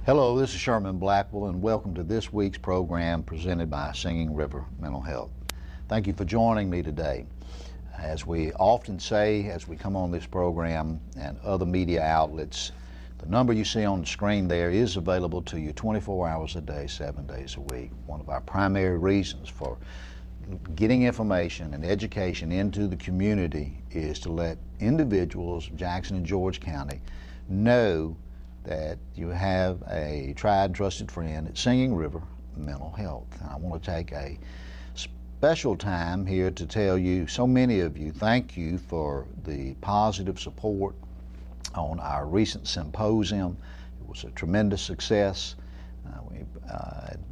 Hello, this is Sherman Blackwell, and welcome to this week's program presented by Singing River Mental Health. Thank you for joining me today. As we often say as we come on this program and other media outlets, the number you see on the screen there is available to you 24 hours a day, 7 days a week. One of our primary reasons for getting information and education into the community is to let individuals of Jackson and George County know that you have a tried and trusted friend at Singing River Mental Health. And I want to take a special time here to tell you, so many of you, thank you for the positive support on our recent symposium. It was a tremendous success.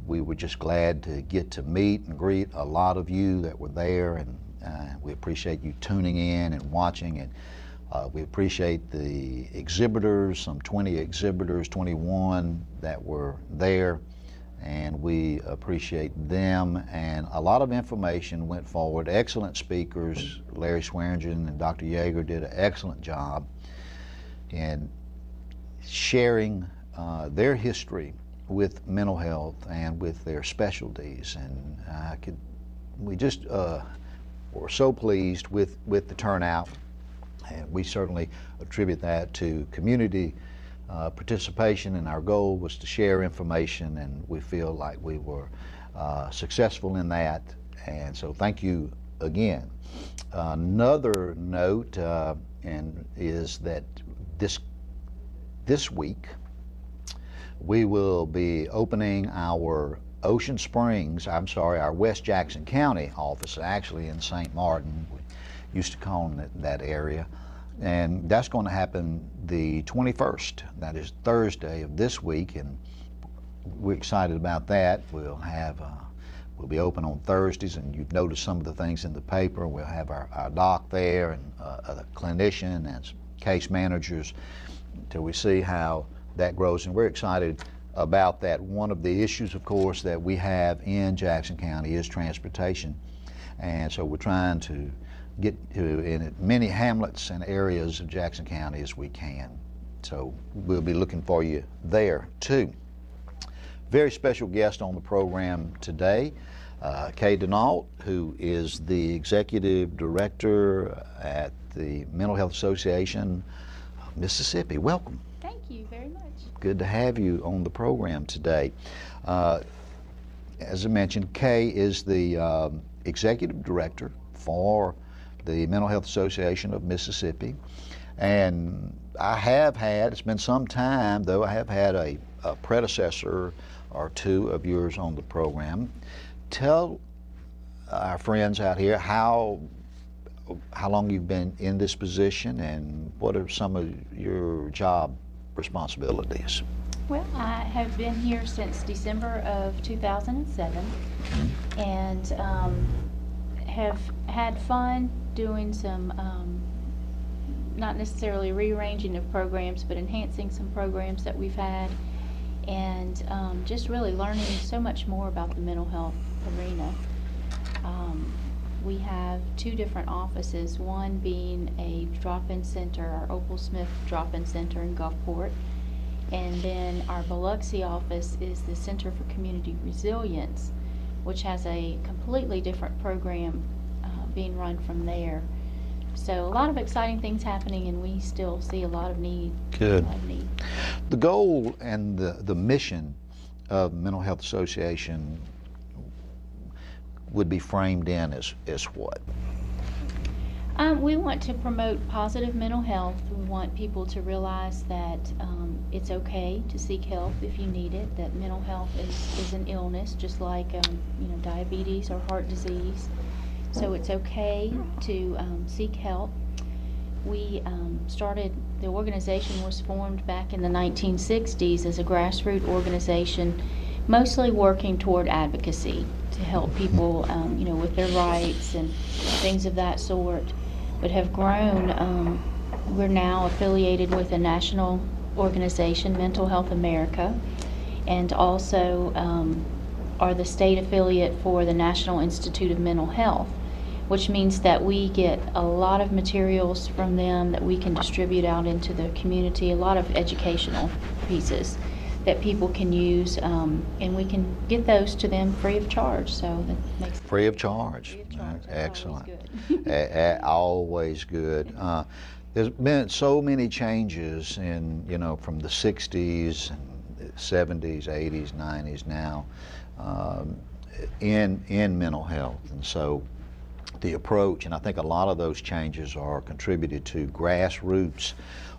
We were just glad to get to meet and greet a lot of you that were there, and we appreciate you tuning in and watching. And we appreciate the exhibitors, some 20 exhibitors, 21 that were there, and we appreciate them. And a lot of information went forward. Excellent speakers. Larry Swearingen and Dr. Yeager did an excellent job in sharing their history with mental health and with their specialties. And we just were so pleased with the turnout. And we certainly attribute that to community participation, and our goal was to share information, and we feel like we were successful in that. And so thank you again. Another note is that this week we will be opening our our West Jackson County office, actually in St. Martin. Used to call it that area, and that's going to happen the 21st. That is Thursday of this week, and we're excited about that. We'll be open on Thursdays, and you've noticed some of the things in the paper. We'll have our doc there and a clinician and some case managers until we see how that grows, and we're excited about that. One of the issues, of course, that we have in Jackson County is transportation, and so we're trying to get to in many hamlets and areas of Jackson County as we can. So we'll be looking for you there too. Very special guest on the program today, Kay Deneaul, who is the Executive Director at the Mental Health Association of Mississippi. Welcome. Thank you very much. Good to have you on the program today. As I mentioned, Kay is the Executive Director for the Mental Health Association of Mississippi, and it's been some time though, I have had a predecessor or two of yours on the program. Tell our friends out here how long you've been in this position and what are some of your job responsibilities. Well, I have been here since December of 2007, and have had fun doing some, not necessarily rearranging of programs, but enhancing some programs that we've had, and just really learning so much more about the mental health arena. We have two different offices, one being a drop-in center, our Opal Smith drop-in center in Gulfport, and then our Biloxi office is the Center for Community Resilience, which has a completely different program being run from there. So a lot of exciting things happening, and we still see a lot of need. Good. The goal and the mission of the Mental Health Association would be framed in as what? We want to promote positive mental health. We want people to realize that it's okay to seek help if you need it, that mental health is an illness, just like diabetes or heart disease. So it's okay to seek help. We the organization was formed back in the 1960s as a grassroots organization, mostly working toward advocacy to help people, with their rights and things of that sort, but have grown. We're now affiliated with a national organization, Mental Health America, and also are the state affiliate for the National Institute of Mental Health, which means that we get a lot of materials from them that we can distribute out into the community, a lot of educational pieces that people can use, and we can get those to them free of charge. So that makes Free of charge. Free of charge. That's Excellent. Always good. Always good. There's been so many changes in, from the 60s and 70s, 80s, 90s now in mental health. And so the approach, and I think a lot of those changes are contributed to grassroots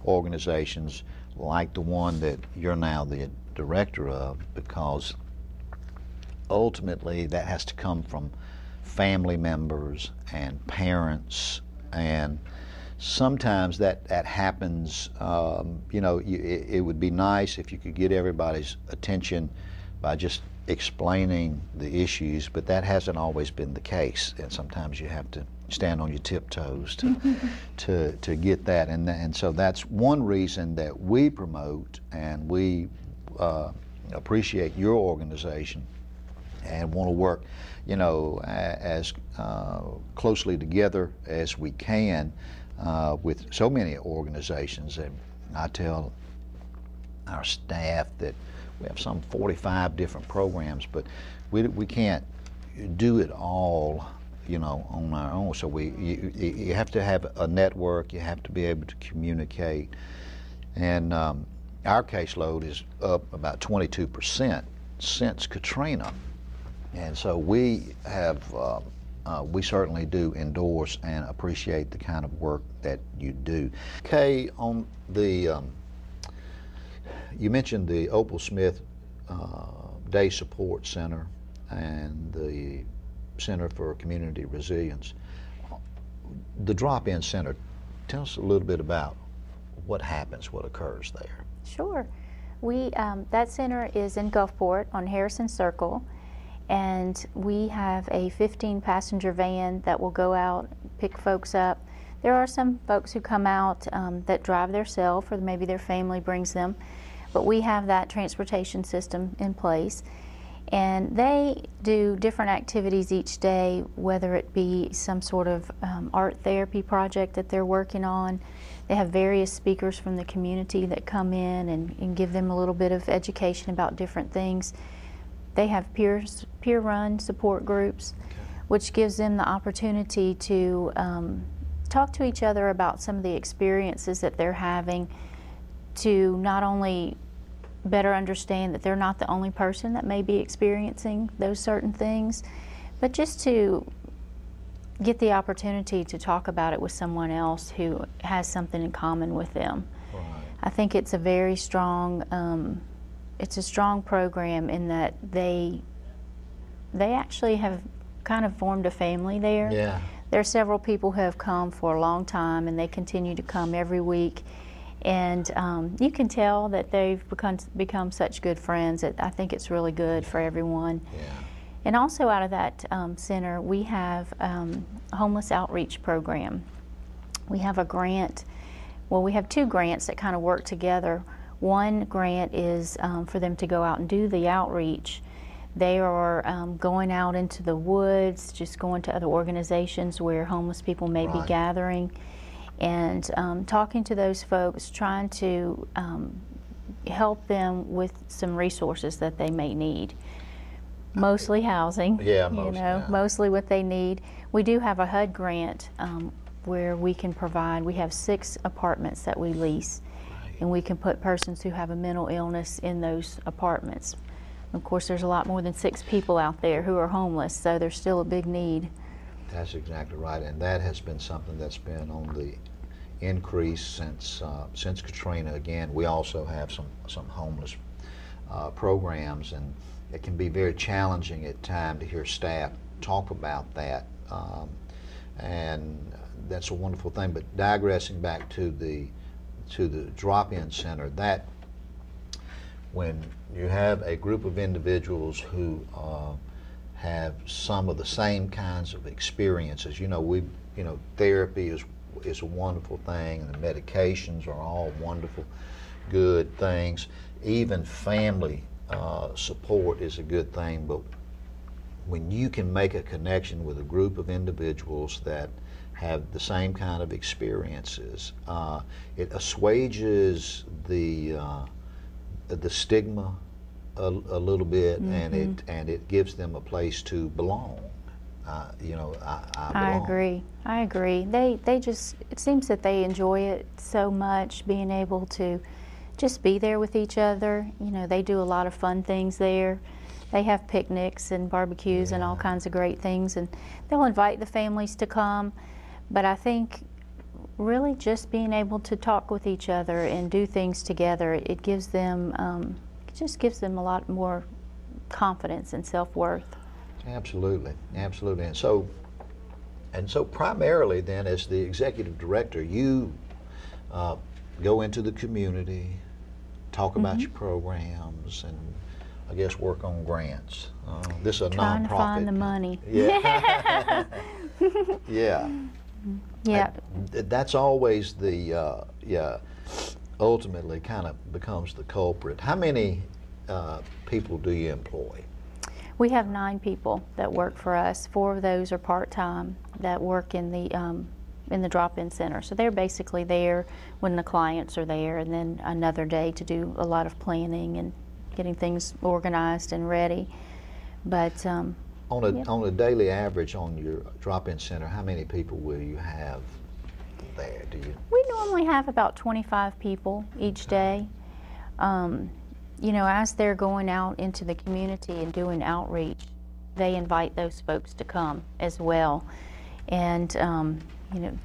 organizations like the one that you're now the director of, because ultimately that has to come from family members and parents, and sometimes that happens. It would be nice if you could get everybody's attention by just explaining the issues, but that hasn't always been the case, and sometimes you have to stand on your tiptoes to get that, and so that's one reason that we promote and we appreciate your organization and want to work as closely together as we can with so many organizations. And I tell our staff that we have some 45 different programs, but we can't do it all on our own. So you have to have a network, you have to be able to communicate, and our caseload is up about 22% since Katrina, and so we certainly do endorse and appreciate the kind of work that you do. Kay, on the you mentioned the Opal Smith Day Support Center and the Center for Community Resilience. The drop-in center, tell us a little bit about what happens, what occurs there. Sure. That center is in Gulfport on Harrison Circle, and we have a 15-passenger van that will go out, pick folks up. There are some folks who come out that drive themselves, or maybe their family brings them, but we have that transportation system in place. And they do different activities each day, whether it be some sort of art therapy project that they're working on. They have various speakers from the community that come in and give them a little bit of education about different things. They have peer-run support groups, which gives them the opportunity to talk to each other about some of the experiences that they're having, to not only better understand that they're not the only person that may be experiencing those certain things, but just to get the opportunity to talk about it with someone else who has something in common with them. Right. I think it's a very strong, it's a strong program in that they actually have kind of formed a family there. Yeah. There are several people who have come for a long time, and they continue to come every week. And you can tell that they've become such good friends that I think it's really good for everyone. Yeah. And also out of that center, we have a homeless outreach program. We have a grant, well, we have two grants that kind of work together. One grant is for them to go out and do the outreach. They are going out into the woods, just going to other organizations where homeless people may be gathering, and talking to those folks, trying to help them with some resources that they may need. Mostly housing, Yeah, mostly. Mostly what they need. We do have a HUD grant where we can provide, we have 6 apartments that we lease, and we can put persons who have a mental illness in those apartments. Of course, there's a lot more than 6 people out there who are homeless, so there's still a big need. That's exactly right, and that has been something that's been on the increase since Katrina. Again, we also have some homeless programs, and it can be very challenging at times to hear staff talk about that, and that's a wonderful thing. But digressing back to the drop-in center, that when you have a group of individuals who have some of the same kinds of experiences, therapy is a wonderful thing, and the medications are all wonderful, good things. Even family support is a good thing, but when you can make a connection with a group of individuals that have the same kind of experiences, it assuages the the stigma a little bit, and it gives them a place to belong. You know, I belong. I agree. They just, it seems that they enjoy it so much, being able to just be there with each other. You know, they do a lot of fun things there. They have picnics and barbecues and all kinds of great things, and they'll invite the families to come. But I think really just being able to talk with each other and do things together, it gives them, it just gives them a lot more confidence and self-worth. Absolutely, absolutely. And so primarily then, as the executive director, you go into the community, talk about your programs, and I guess work on grants. This is a Trying nonprofit. to find the money. Yeah. Yeah. Yeah. That's always the ultimately kind of becomes the culprit. How many people do you employ? We have 9 people that work for us. 4 of those are part-time that work in the drop-in center. So they're basically there when the clients are there, and then another day to do a lot of planning and getting things organized and ready. But on a daily average on your drop-in center, how many people will you have there? Do you? We normally have about 25 people each day. You know, as they're going out into the community and doing outreach, they invite those folks to come as well. And, you know,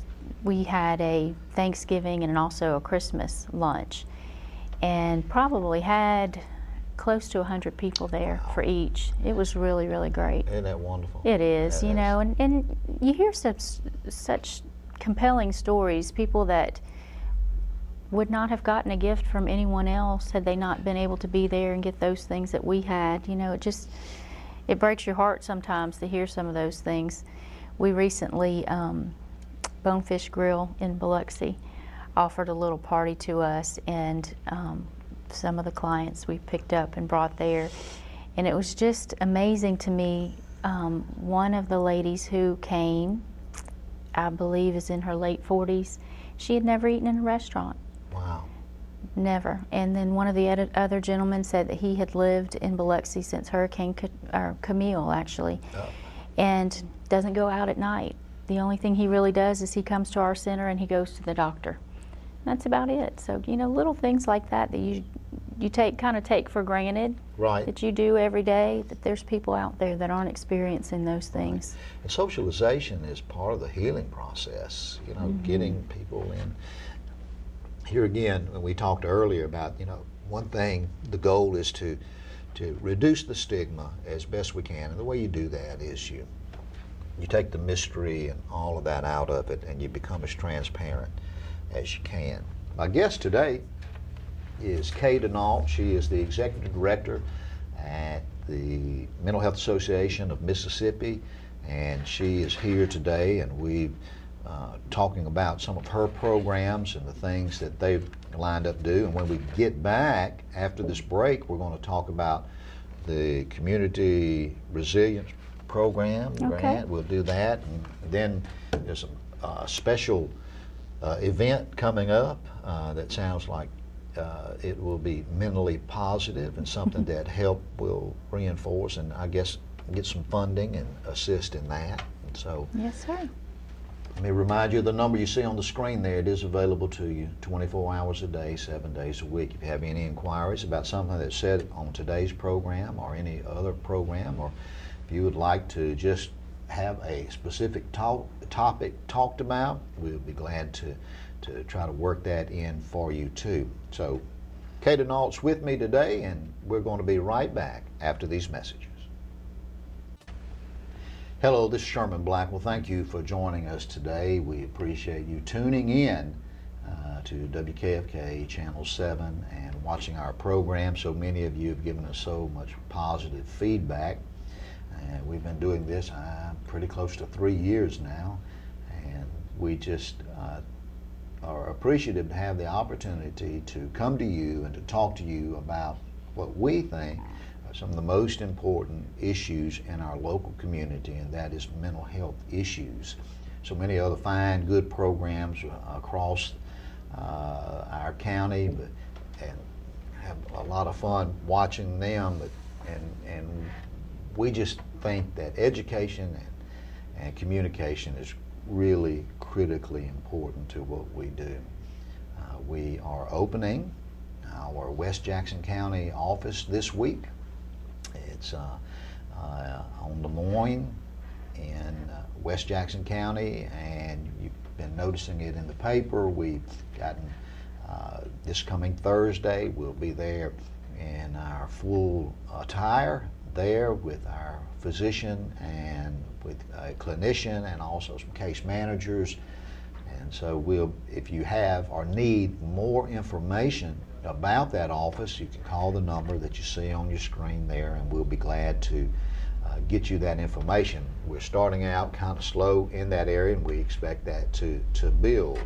we had a Thanksgiving and also a Christmas lunch, and probably had close to 100 people there for each. It was really, really great. Isn't that wonderful? It is, you know, and you hear such compelling stories, people that would not have gotten a gift from anyone else had they not been able to be there and get those things that we had. You know, it breaks your heart sometimes to hear some of those things. We recently, Bonefish Grill in Biloxi offered a little party to us, and some of the clients we picked up and brought there. And it was just amazing to me. One of the ladies who came, I believe is in her late 40s, she had never eaten in a restaurant. Wow. Never. And then one of the other gentlemen said that he had lived in Biloxi since Hurricane Camille, actually, and doesn't go out at night. The only thing he really does is he comes to our center and he goes to the doctor. That's about it. So, you know, little things like that you kind of take for granted, right, that you do every day, that there's people out there that aren't experiencing those things. Right. And socialization is part of the healing process, you know, getting people in. Here again, when we talked earlier about, you know, one thing, the goal is to reduce the stigma as best we can. And the way you do that is you take the mystery and all of that out of it, and you become as transparent as you can. My guest today is Kay Deneaul. She is the Executive Director at the Mental Health Association of Mississippi, and she is here today, and we're talking about some of her programs and the things that they've lined up to do. And when we get back after this break, we're going to talk about the Community Resilience Program grant. We'll do that, and then there's a special event coming up that sounds like it will be mentally positive and something that HELP will reinforce, and I guess get some funding and assist in that. And so, yes, sir. Let me remind you of the number you see on the screen there. It is available to you 24 hours a day, 7 days a week. If you have any inquiries about something that's said on today's program or any other program, or if you would like to just have a specific topic talked about, we'll be glad to try to work that in for you too. So, Kay Deneaul's with me today, and we're going to be right back after these messages. Hello, this is Sherman Blackwell. Thank you for joining us today. We appreciate you tuning in to WKFK Channel 7 and watching our program. So many of you have given us so much positive feedback. And we've been doing this pretty close to 3 years now, and we just are appreciative to have the opportunity to come to you and to talk to you about what we think are some of the most important issues in our local community, and that is mental health issues. So many other fine, good programs across our county, and have a lot of fun watching them, and we just think that education and communication is really critically important to what we do. We are opening our West Jackson County office this week. It's on Des Moines in West Jackson County, and you've been noticing it in the paper. We've gotten this coming Thursday, we'll be there in our full attire there with our physician and with a clinician and also some case managers. And so if you have or need more information about that office, you can call the number that you see on your screen there, and we'll be glad to get you that information. We're starting out kind of slow in that area, and we expect that to build.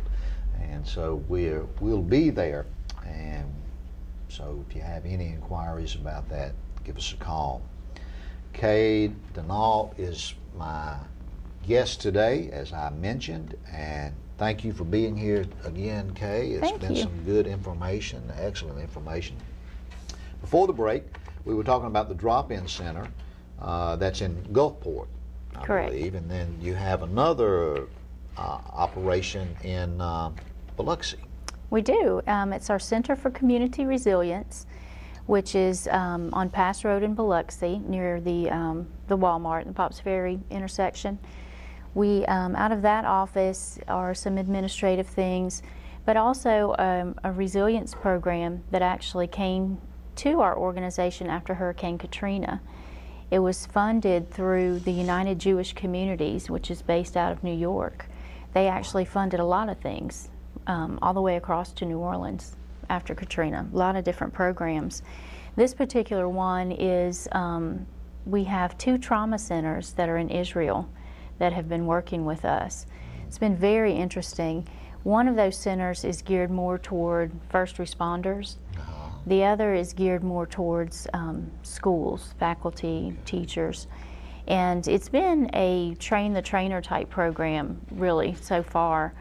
And so we'll be there. And so if you have any inquiries about that, give us a call. Kay Deneaul is my guest today, as I mentioned, and thank you for being here again, Kay. It's been some good information, excellent information. Before the break, we were talking about the drop-in center that's in Gulfport, I believe, and then you have another operation in Biloxi. We do. It's our Center for Community Resilience, which is on Pass Road in Biloxi near the Walmart, the Pops Ferry intersection. We, out of that office, are some administrative things, but also a resilience program that actually came to our organization after Hurricane Katrina. It was funded through the United Jewish Communities, which is based out of New York. They actually funded a lot of things all the way across to New Orleans after Katrina, a lot of different programs. This particular one is, we have 2 trauma centers that are in Israel that have been working with us. It's been very interesting. One of those centers is geared more toward first responders. The other is geared more towards schools, faculty, teachers. And it's been a train-the-trainer type program, really, so far,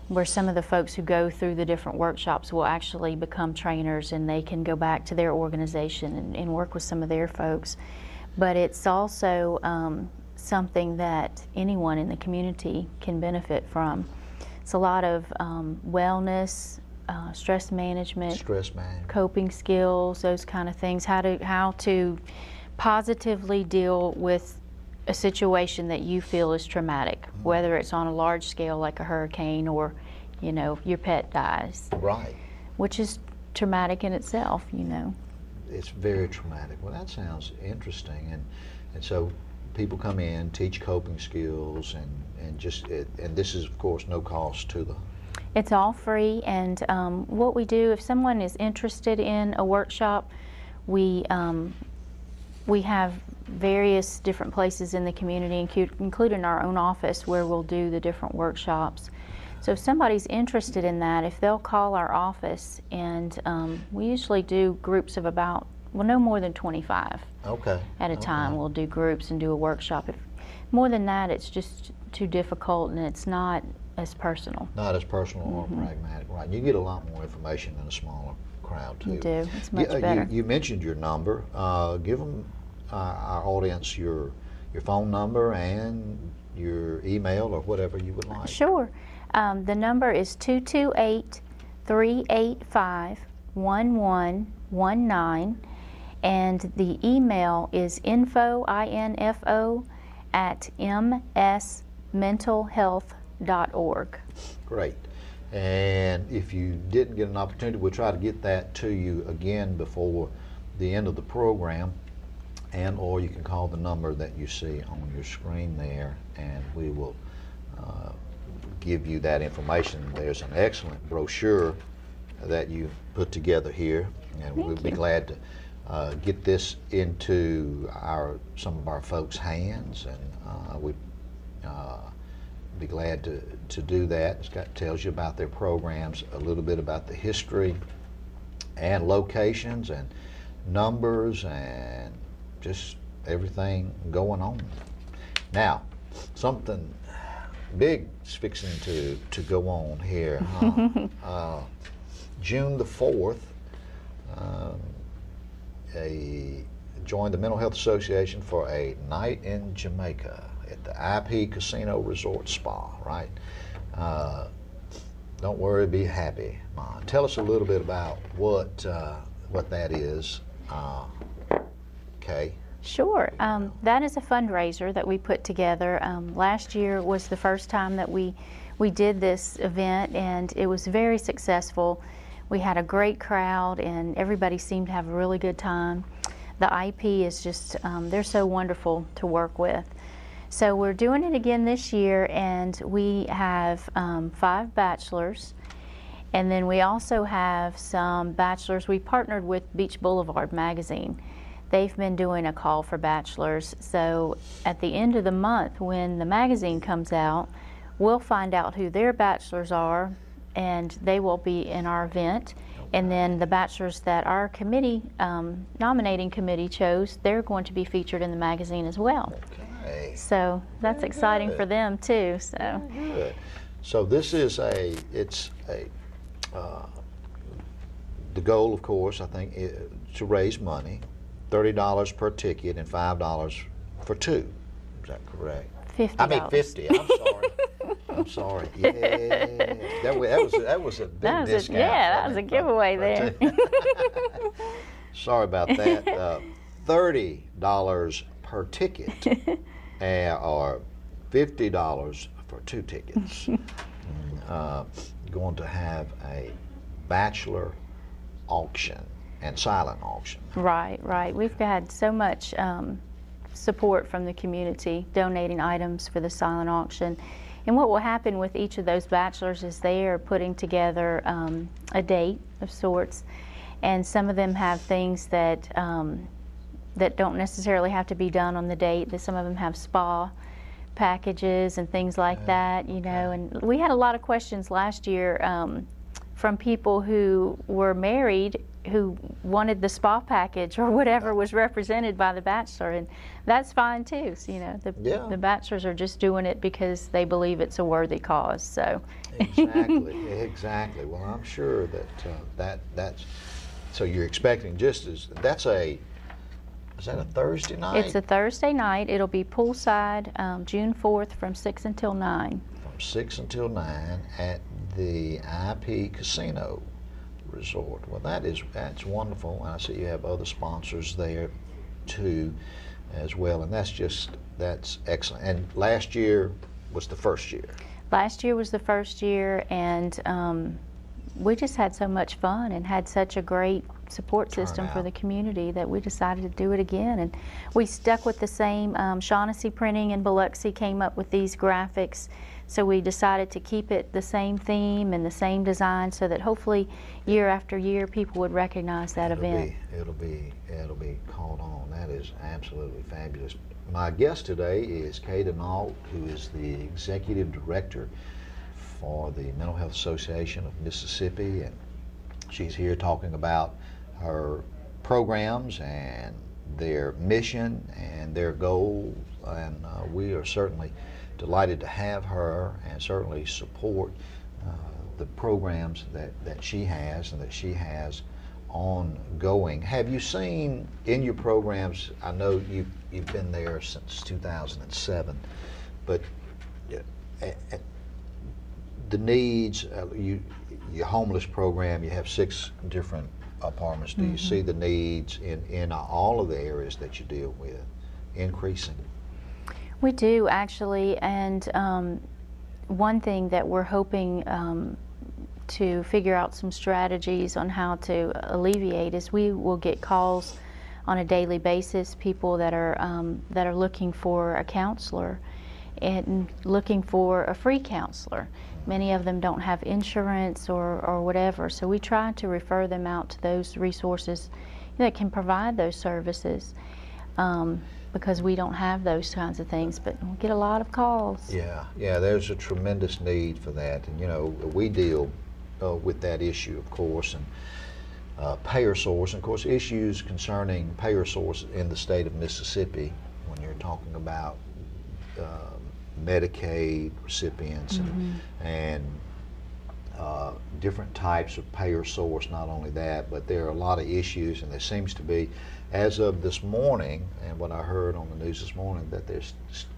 where some of the folks who go through the different workshops will actually become trainers, and they can go back to their organization and work with some of their folks. But it's also something that anyone in the community can benefit from. It's a lot of wellness, stress management, coping skills, those kind of things, how to positively deal with a situation that you feel is traumatic, whether it's on a large scale like a hurricane or, you know, your pet dies. Right. Which is traumatic in itself, you know. It's very traumatic. Well, that sounds interesting. And so people come in, teach coping skills, and this is, of course, no cost to them. It's all free, and what we do, if someone is interested in a workshop, we have various different places in the community, including our own office, where we'll do the different workshops. So if somebody's interested in that, if they'll call our office, and we usually do groups of about, well, no more than 25 at a time. We'll do groups and do a workshop. If more than that, it's just too difficult, and it's not as personal. Not as personal or pragmatic, right. You get a lot more information in a smaller crowd, too. You do. It's much better. You mentioned your number. Give them, our audience, your phone number and your email or whatever you would like. Sure. The number is 228-385-1119, and the email is info, I-N-F-O, @msmentalhealth.org. Great. And if you didn't get an opportunity, we'll try to get that to you again before the end of the program, or you can call the number that you see on your screen there, and we will give you that information. There's an excellent brochure that you put together here, and we'll be glad to get this into some of our folks' hands, and we'd be glad to do that. Tells you about their programs, a little bit about the history and locations and numbers and just everything going on. Now, something big is fixing to go on here. June the 4th, um, joined the Mental Health Association for a night in Jamaica at the IP Casino Resort Spa, right? Don't worry, be happy, Ma. Tell us a little bit about what that is, Kay. Sure. That is a fundraiser that we put together. Last year was the first time that we did this event, and it was very successful. We had a great crowd, and everybody seemed to have a really good time. The IP is just, they're so wonderful to work with. So we're doing it again this year, and we have 5 bachelors, and then we also have some bachelors. We partnered with Beach Boulevard magazine. They've been doing a call for bachelors, so at the end of the month when the magazine comes out, we'll find out who their bachelors are, and they will be in our event. And then the bachelors that our committee, nominating committee chose, they're going to be featured in the magazine as well. Okay. So that's Very exciting good. for them too. So Very good. So this is the goal, of course, I think, is to raise money, $30 per ticket and $5 for 2. Is that correct? $50. I mean 50. I'm sorry. I'm sorry. Yeah, that was a big discount. That was a giveaway there. Sorry about that. $30 per ticket, or $50 for 2 tickets. Going to have a bachelor auction and silent auction. Right, right. We've had so much support from the community donating items for the silent auction. And what will happen with each of those bachelors is they are putting together a date of sorts, and some of them have things that that don't necessarily have to be done on the date. That some of them have spa packages and things like that, you know. And we had a lot of questions last year from people who were married who wanted the spa package or whatever was represented by the bachelor, and that's fine too. So, you know, the bachelors are just doing it because they believe it's a worthy cause. So exactly. Well, I'm sure that that's so you're expecting is that a Thursday night? It's a Thursday night. It'll be poolside, June 4th from 6 until 9. From 6 until 9 at the IP Casino Resort. Well, that's wonderful. And I see you have other sponsors there too, as well. And that's excellent. And last year was the first year. Last year was the first year, and we just had so much fun and had such a great support system for the community that we decided to do it again. And we stuck with the same. Shaughnessy Printing in Biloxi came up with these graphics, so we decided to keep it the same theme and the same design, so that hopefully year after year people would recognize that event. It'll be caught on. That is absolutely fabulous. My guest today is Kay Deneaul, who is the executive director for the Mental Health Association of Mississippi, and she's here talking about her programs and their mission and their goals, and we are certainly delighted to have her and certainly support the programs that she has and that she has ongoing. Have you seen in your programs, I know you've been there since 2007, but the needs, your homeless program, you have 6 different apartments. Do you see the needs in all of the areas that you deal with increasing? We do, actually, and one thing that we're hoping to figure out some strategies on how to alleviate is we will get calls on a daily basis, people that are looking for a counselor and looking for a free counselor. Many of them don't have insurance or whatever, so we try to refer them out to those resources that can provide those services, because we don't have those kinds of things, but we get a lot of calls. Yeah, there's a tremendous need for that, and you know, we deal with that issue, of course, and payer source, and of course issues concerning payer source in the state of Mississippi when you're talking about Medicaid recipients and different types of payer source, not only that, but there are a lot of issues, and there seems to be, as of this morning, and what I heard on the news this morning, that there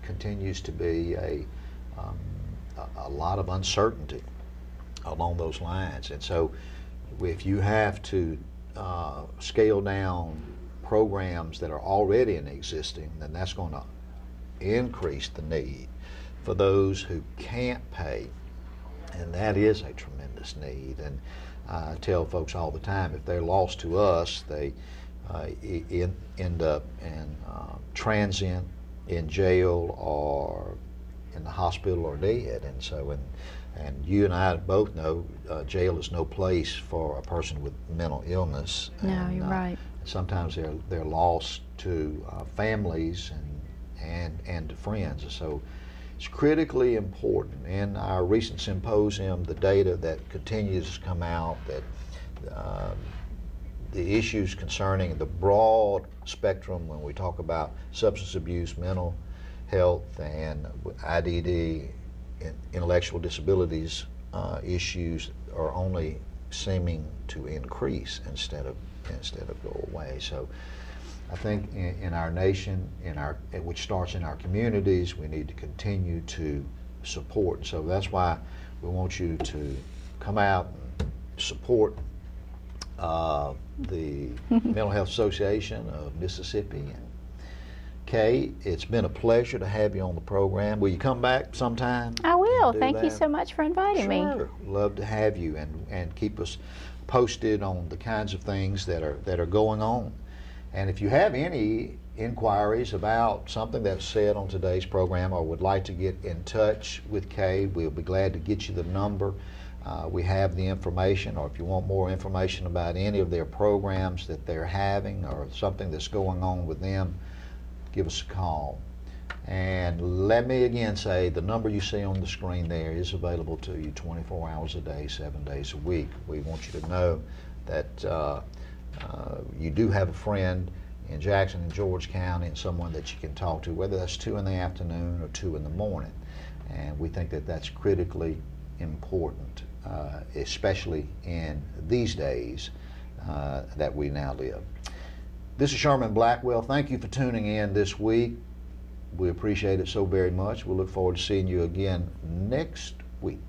continues to be a lot of uncertainty along those lines. And so if you have to scale down programs that are already in existing, then that's going to increase the need for those who can't pay, and that is a tremendous need. And I tell folks all the time, if they're lost to us, they end up in transient, in jail, or in the hospital, or dead. And so, and you and I both know jail is no place for a person with mental illness. No, and, you're right. Sometimes they're lost to families and to friends. So it's critically important. In our recent symposium, the data that continues to come out, that the issues concerning the broad spectrum when we talk about substance abuse, mental health, and IDD, intellectual disabilities issues are only seeming to increase instead of go away. So I think in our nation, which starts in our communities, we need to continue to support. So that's why we want you to come out and support the Mental Health Association of Mississippi. And Kay, it's been a pleasure to have you on the program. Will you come back sometime? I will. Thank you that? so much for inviting me. Sure. Love to have you, and keep us posted on the kinds of things that are going on. And if you have any inquiries about something that's said on today's program, or would like to get in touch with Kay, we'll be glad to get you the number. We have the information, or if you want more information about any of their programs that they're having or something that's going on with them, give us a call. And let me again say, the number you see on the screen there is available to you 24 hours a day, 7 days a week. We want you to know that you do have a friend in Jackson and George County, and someone that you can talk to, whether that's 2 in the afternoon or 2 in the morning. And we think that that's critically important, especially in these days that we now live. This is Sherman Blackwell. Thank you for tuning in this week. We appreciate it so very much. We look forward to seeing you again next week.